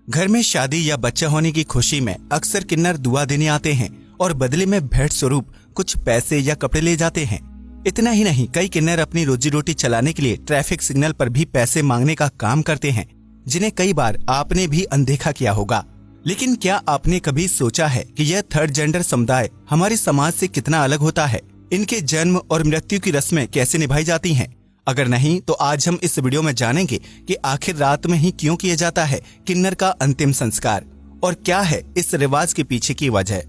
घर में शादी या बच्चा होने की खुशी में अक्सर किन्नर दुआ देने आते हैं और बदले में भेंट स्वरूप कुछ पैसे या कपड़े ले जाते हैं। इतना ही नहीं, कई किन्नर अपनी रोजी रोटी चलाने के लिए ट्रैफिक सिग्नल पर भी पैसे मांगने का काम करते हैं, जिन्हें कई बार आपने भी अनदेखा किया होगा। लेकिन क्या आपने कभी सोचा है कि यह थर्ड जेंडर समुदाय हमारे समाज से कितना अलग होता है? इनके जन्म और मृत्यु की रस्में कैसे निभाई जाती हैं? अगर नहीं तो आज हम इस वीडियो में जानेंगे कि आखिर रात में ही क्यों किया जाता है किन्नर का अंतिम संस्कार और क्या है इस रिवाज के पीछे की वजह।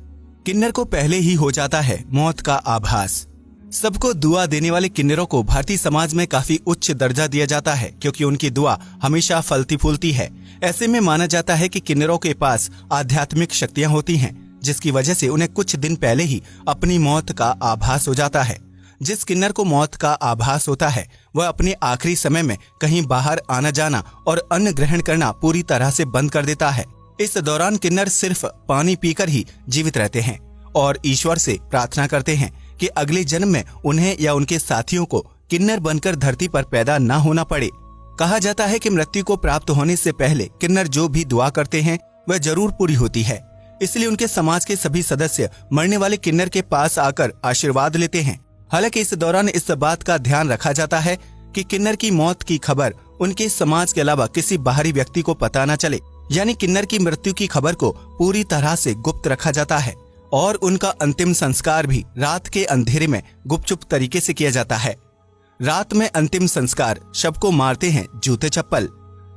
किन्नर को पहले ही हो जाता है मौत का आभास। सबको दुआ देने वाले किन्नरों को भारतीय समाज में काफी उच्च दर्जा दिया जाता है, क्योंकि उनकी दुआ हमेशा फलती फूलती है। ऐसे में माना जाता है कि किन्नरों के पास आध्यात्मिक शक्तियां होती हैं, जिसकी वजह से उन्हें कुछ दिन पहले ही अपनी मौत का आभास हो जाता है। जिस किन्नर को मौत का आभास होता है वह अपने आखिरी समय में कहीं बाहर आना जाना और अन्न ग्रहण करना पूरी तरह से बंद कर देता है। इस दौरान किन्नर सिर्फ पानी पीकर ही जीवित रहते हैं और ईश्वर से प्रार्थना करते हैं कि अगले जन्म में उन्हें या उनके साथियों को किन्नर बनकर धरती पर पैदा न होना पड़े। कहा जाता है कि मृत्यु को प्राप्त होने से पहले किन्नर जो भी दुआ करते हैं वह जरूर पूरी होती है। इसलिए उनके समाज के सभी सदस्य मरने वाले किन्नर के पास आकर आशीर्वाद लेते हैं। हालांकि इस दौरान इस बात का ध्यान रखा जाता है कि किन्नर की मौत की खबर उनके समाज के अलावा किसी बाहरी व्यक्ति को पता न चले, यानी किन्नर की मृत्यु की खबर को पूरी तरह से गुप्त रखा जाता है और उनका अंतिम संस्कार भी रात के अंधेरे में गुपचुप तरीके से किया जाता है। रात में अंतिम संस्कार शव को मारते हैं जूते चप्पल।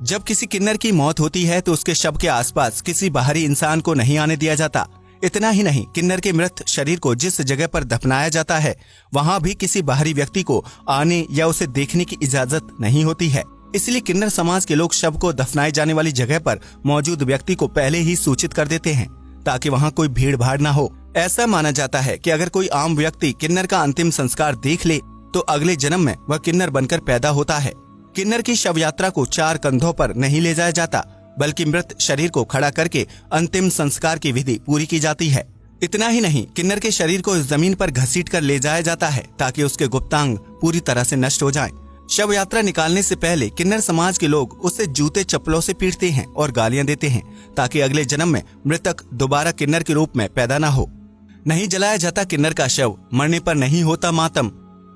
जब किसी किन्नर की मौत होती है तो उसके शव के आसपास किसी बाहरी इंसान को नहीं आने दिया जाता। इतना ही नहीं, किन्नर के मृत शरीर को जिस जगह पर दफनाया जाता है वहां भी किसी बाहरी व्यक्ति को आने या उसे देखने की इजाजत नहीं होती है। इसलिए किन्नर समाज के लोग शव को दफनाए जाने वाली जगह पर मौजूद व्यक्ति को पहले ही सूचित कर देते हैं ताकि वहां कोई भीड़ भाड़ न हो। ऐसा माना जाता है कि अगर कोई आम व्यक्ति किन्नर का अंतिम संस्कार देख ले तो अगले जन्म में वह किन्नर बनकर पैदा होता है। किन्नर की शव यात्रा को 4 कंधों पर नहीं ले जाया जाता, बल्कि मृत शरीर को खड़ा करके अंतिम संस्कार की विधि पूरी की जाती है। इतना ही नहीं, किन्नर के शरीर को जमीन पर घसीट कर ले जाया जाता है ताकि उसके गुप्तांग पूरी तरह से नष्ट हो जाएं। शव यात्रा निकालने से पहले किन्नर समाज के लोग उसे जूते चप्पलों से पीटते हैं और गालियां देते हैं ताकि अगले जन्म में मृतक दोबारा किन्नर के रूप में पैदा न हो। नहीं जलाया जाता किन्नर का शव, मरने पर नहीं होता मातम।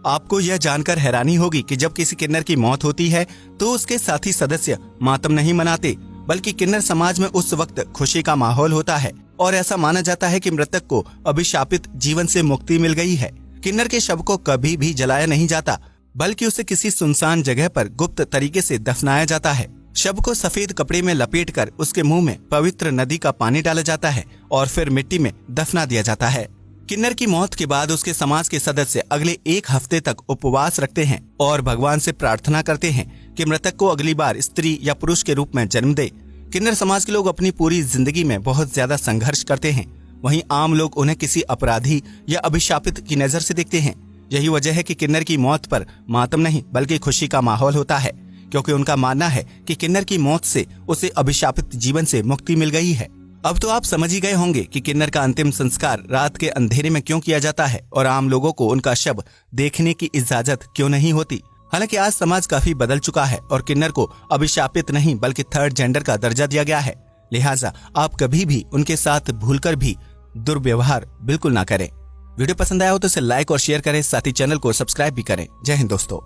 आपको यह जानकर हैरानी होगी कि जब किसी किन्नर की मौत होती है तो उसके साथी सदस्य मातम नहीं मनाते, बल्कि किन्नर समाज में उस वक्त खुशी का माहौल होता है और ऐसा माना जाता है कि मृतक को अभिशापित जीवन से मुक्ति मिल गई है। किन्नर के शव को कभी भी जलाया नहीं जाता, बल्कि उसे किसी सुनसान जगह पर गुप्त तरीके से दफनाया जाता है। शव को सफेद कपड़े में लपेटकर उसके मुंह में पवित्र नदी का पानी डाला जाता है और फिर मिट्टी में दफना दिया जाता है। किन्नर की मौत के बाद उसके समाज के सदस्य अगले 1 हफ्ते तक उपवास रखते हैं और भगवान से प्रार्थना करते हैं कि मृतक को अगली बार स्त्री या पुरुष के रूप में जन्म दे। किन्नर समाज के लोग अपनी पूरी जिंदगी में बहुत ज्यादा संघर्ष करते हैं। वहीं आम लोग उन्हें किसी अपराधी या अभिशापित की नजर से देखते हैं। यही वजह है कि किन्नर की मौत पर मातम नहीं बल्कि खुशी का माहौल होता है, क्योंकि उनका मानना है कि किन्नर की मौत से उसे अभिशापित जीवन से मुक्ति मिल गई है। अब तो आप समझ ही गए होंगे कि किन्नर का अंतिम संस्कार रात के अंधेरे में क्यों किया जाता है और आम लोगों को उनका शव देखने की इजाजत क्यों नहीं होती। हालांकि आज समाज काफी बदल चुका है और किन्नर को अभिशापित नहीं बल्कि थर्ड जेंडर का दर्जा दिया गया है। लिहाजा आप कभी भी उनके साथ भूलकर भी दुर्व्यवहार बिल्कुल ना करें। वीडियो पसंद आया हो तो इसे लाइक और शेयर करें, साथ ही चैनल को सब्सक्राइब भी करें। जय हिंद दोस्तों।